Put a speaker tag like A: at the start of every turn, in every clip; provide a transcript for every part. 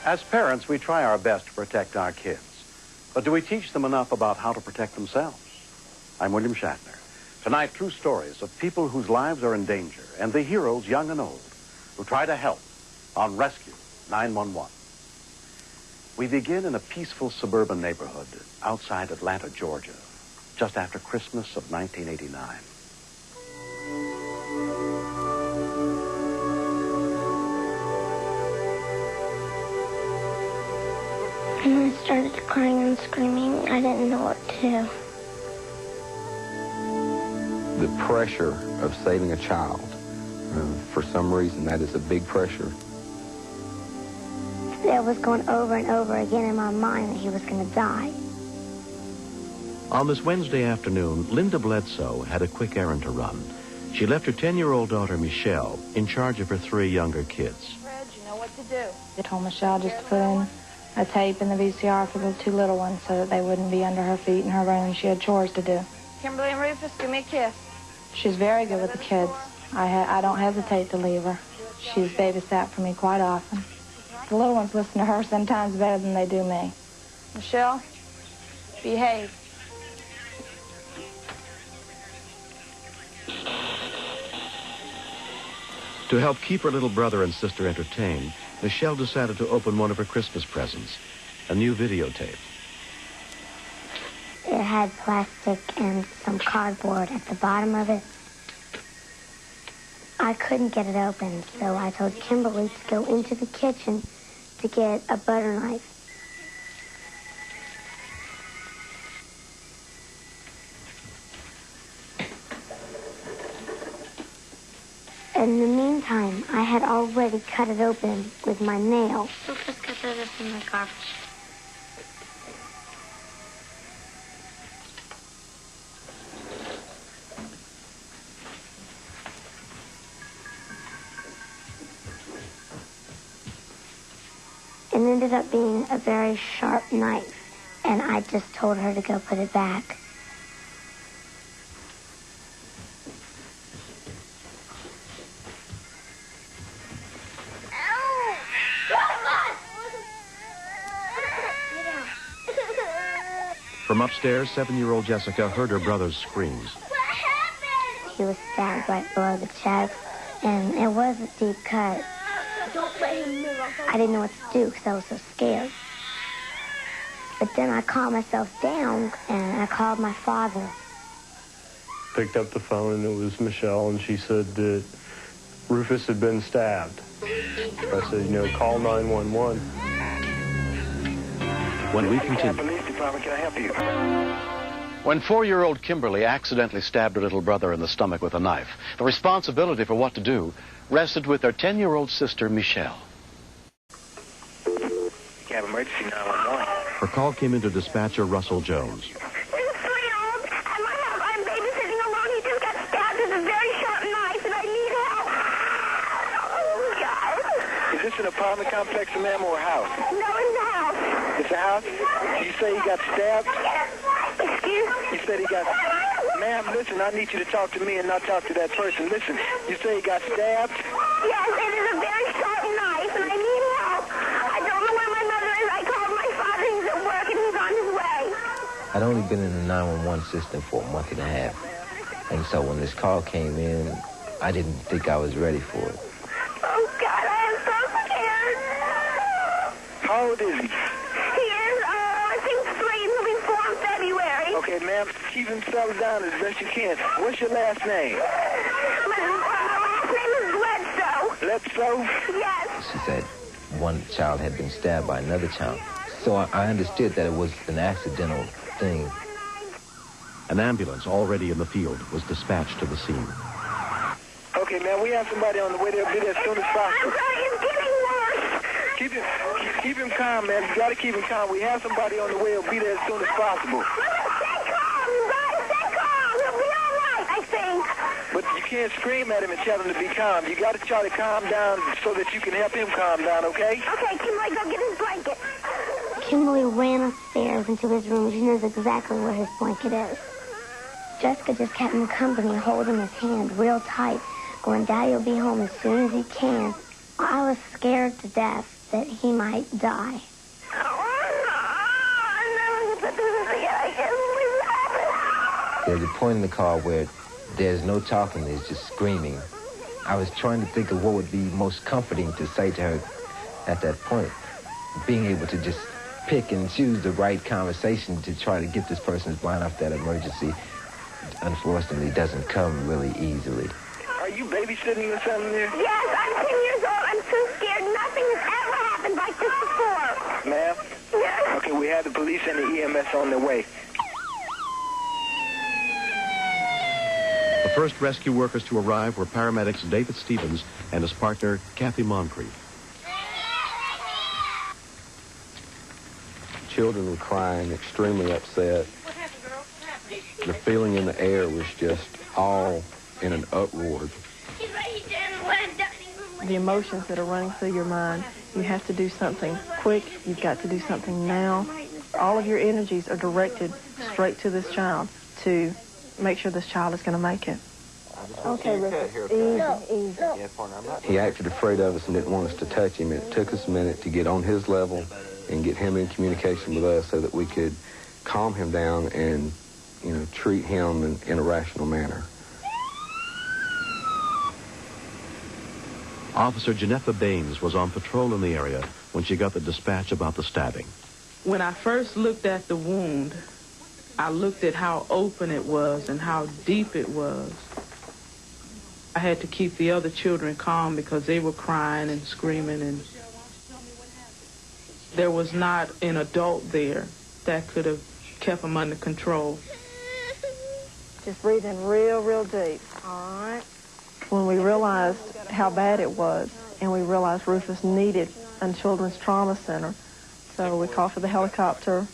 A: As parents, we try our best to protect our kids. But do we teach them enough about how to protect themselves? I'm William Shatner. Tonight, true stories of people whose lives are in danger and the heroes, young and old, who try to help on Rescue 911. We begin in a peaceful suburban neighborhood outside Atlanta, Georgia, just after Christmas of 1989.
B: When I started crying and screaming, I didn't know what to do.
C: The pressure of saving a child, for some reason, that is a big pressure.
B: It was going over and over again in my mind that he was going to die.
A: On this Wednesday afternoon, Linda Bledsoe had a quick errand to run. She left her 10-year-old daughter, Michelle, in charge of her 3 younger kids.
D: Fred, you know what to do. I told Michelle just to put in a tape in the VCR for the 2 little ones so that they wouldn't be under her feet in her room. She had chores to do.
E: Kimberly and Rufus, give me a kiss.
D: She's very good with the kids. I don't hesitate to leave her. She's babysat for me quite often. The little ones listen to her sometimes better than they do me.
E: Michelle, behave.
A: To help keep her little brother and sister entertained, Michelle decided to open one of her Christmas presents, a new videotape.
B: It had plastic and some cardboard at the bottom of it. I couldn't get it open, so I told Kimberly to go into the kitchen to get a butter knife. In the meantime, I had already cut it open with my nail. So just cut this in the garbage. It ended up being a very sharp knife, and I just told her to go put it back.
A: From upstairs, 7-year-old Jessica heard her brother's screams.
B: What happened? He was stabbed right below the chest, and it was a deep cut. Don't let him move. I didn't know what to do because I was so scared. But then I calmed myself down, and I called my father.
F: Picked up the phone, and it was Michelle, and she said that Rufus had been stabbed. I said, call 911.
A: When we continue.
G: Police department, can I help you?
A: When 4-year-old Kimberly accidentally stabbed her little brother in the stomach with a knife, the responsibility for what to do rested with her 10-year-old sister, Michelle.
G: Cab emergency 911.
A: Her call came into dispatcher Russell Jones.
B: This is 3-year-old at my house. I'm babysitting alone. He just got stabbed with a very sharp knife, and I need help. Oh, God.
G: Is this an apartment complex, ma'am, or a house?
B: No, it's the house.
G: It's a house? You say he got stabbed?
B: Excuse me?
G: You said he got... Ma'am, listen, I need you to talk to me and not talk to that person. Listen, you say he got stabbed?
B: Yes, it is a very sharp knife, and I need help. I don't know where my mother is. I called my father. He's at work, and he's on his way.
C: I'd only been in the 911 system for a month and a half. And so when this call came in, I didn't think I was ready for it.
B: Oh, God, I am so scared.
G: How old is he?
B: He is, I think 3, and he'll be 4 in February.
G: Okay, ma'am, keep himself down as best you can. What's your last name?
B: My last name is Bledsoe.
G: Bledsoe?
B: Yes.
C: She said one child had been stabbed by another child. So I understood that it was an accidental thing.
A: An ambulance already in the field was dispatched to the scene.
G: Okay, man, we have somebody on the way. They'll be there as soon as possible.
B: I'm sorry, it's getting worse.
G: Keep him calm, man. You got to keep him calm. We have somebody on the way. He'll be there as soon as possible.
B: Stay calm. You gotta stay calm. He'll be all right, I think.
G: But you can't scream at him and tell him to be calm. You got to try to calm down so that you can help him calm down, okay?
B: Okay, Kimberly, go get his blanket. Kimberly ran upstairs into his room. She knows exactly where his blanket is. Jessica just kept him company, holding his hand real tight, going, Daddy will be home as soon as he can. I was scared to death. that he might die.
C: There's a point in the car where there's no talking, there's just screaming. I was trying to think of what would be most comforting to say to her at that point. Being able to just pick and choose the right conversation to try to get this person's mind off that emergency, unfortunately, doesn't come really easily.
G: Are you babysitting or something there?
B: Yes, I'm 10 years old. I'm too scared. Nothing has ever happened like this before.
G: Ma'am?
B: Yes.
G: Okay, we have the police and the EMS on their way.
A: The first rescue workers to arrive were paramedics David Stevens and his partner, Kathy Moncrief.
H: Children were crying, extremely upset.
B: What happened, girl? What happened?
H: The feeling in the air was just all in an uproar.
B: He's right there in the dining room.
I: The emotions that are running through your mind, you have to do something quick. You've got to do something now. All of your energies are directed straight to this child to make sure this child is going to make it.
D: Okay, Rufus, easy.
H: He acted afraid of us and didn't want us to touch him. It took us a minute to get on his level and get him in communication with us so that we could calm him down and, treat him in a rational manner.
A: Officer Janetha Baines was on patrol in the area when she got the dispatch about the stabbing.
J: When I first looked at the wound, I looked at how open it was and how deep it was. I had to keep the other children calm because they were crying and screaming, and there was not an adult there that could have kept them under control.
D: Just breathe in real, real deep. All right. When we realized how bad it was, and we realized Rufus needed a children's trauma center, so we called for the helicopter.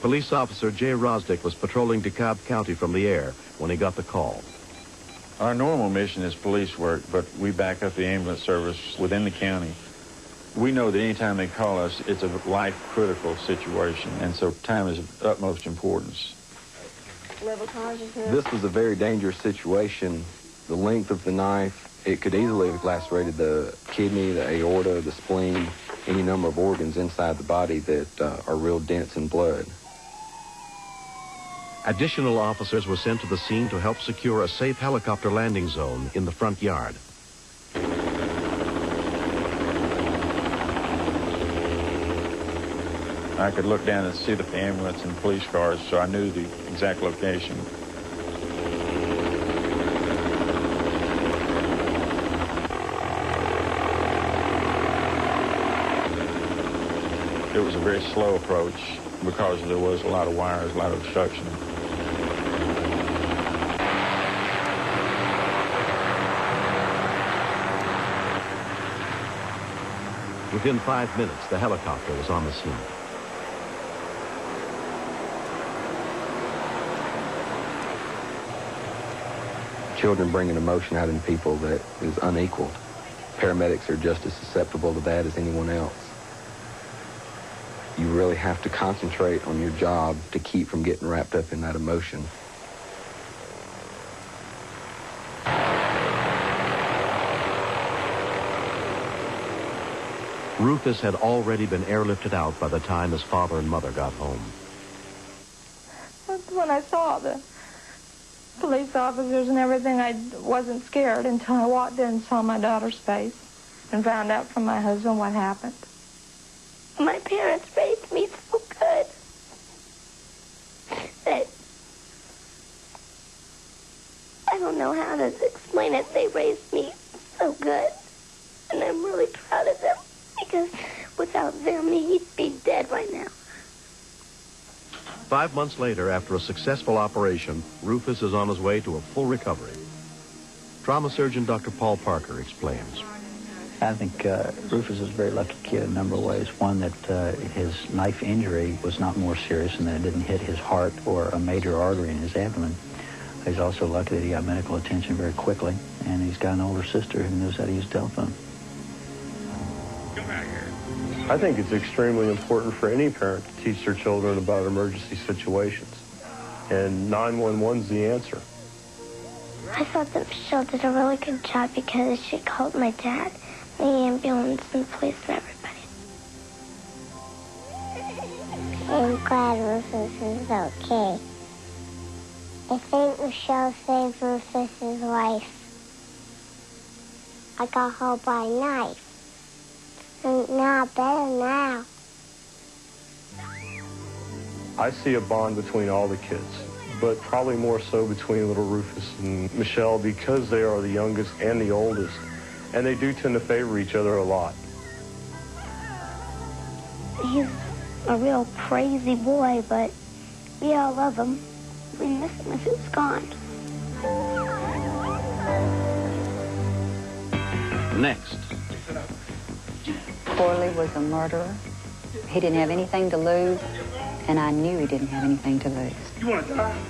A: Police officer Jay Rosdick was patrolling DeKalb County from the air when he got the call.
K: Our normal mission is police work, but we back up the ambulance service within the county. We know that anytime they call us, it's a life-critical situation, and so time is of utmost importance.
D: Level consciousness.
H: This was a very dangerous situation. The length of the knife, it could easily have lacerated the kidney, the aorta, the spleen, any number of organs inside the body that are real dense in blood.
A: Additional officers were sent to the scene to help secure a safe helicopter landing zone in the front yard.
K: I could look down and see the ambulance and police cars, so I knew the exact location. It was a very slow approach because there was a lot of wires, a lot of obstruction.
A: Within 5 minutes, the helicopter was on the scene.
H: Children bring an emotion out in people that is unequaled. Paramedics are just as susceptible to that as anyone else. You really have to concentrate on your job to keep from getting wrapped up in that emotion.
A: Rufus had already been airlifted out by the time his father and mother got home.
D: When I saw the police officers and everything, I wasn't scared until I walked in and saw my daughter's face and found out from my husband what happened.
B: My parents raised me so good that I don't know how to explain it. They raised me so good, and I'm really proud of them because without them, he'd be dead right now.
A: 5 months later, after a successful operation, Rufus is on his way to a full recovery. Trauma surgeon Dr. Paul Parker explains.
L: I think Rufus is a very lucky kid in a number of ways. One, that his knife injury was not more serious and that it didn't hit his heart or a major artery in his abdomen. He's also lucky that he got medical attention very quickly, and he's got an older sister who knows how to use a telephone.
F: I think it's extremely important for any parent to teach their children about emergency situations. And 911's the answer.
B: I thought that Michelle did a really good job because she called my dad. the ambulance and the police and everybody. I'm glad Rufus is okay. I think Michelle saved Rufus's life. I got her by knife. I'm not better now.
F: I see a bond between all the kids, but probably more so between little Rufus and Michelle because they are the youngest and the oldest, and they do tend to favor each other a lot.
B: He's a real crazy boy, but we all love him. We miss him if he was gone.
A: Next.
M: Corley was a murderer. He didn't have anything to lose, and I knew he didn't have anything to lose.
G: You want to die?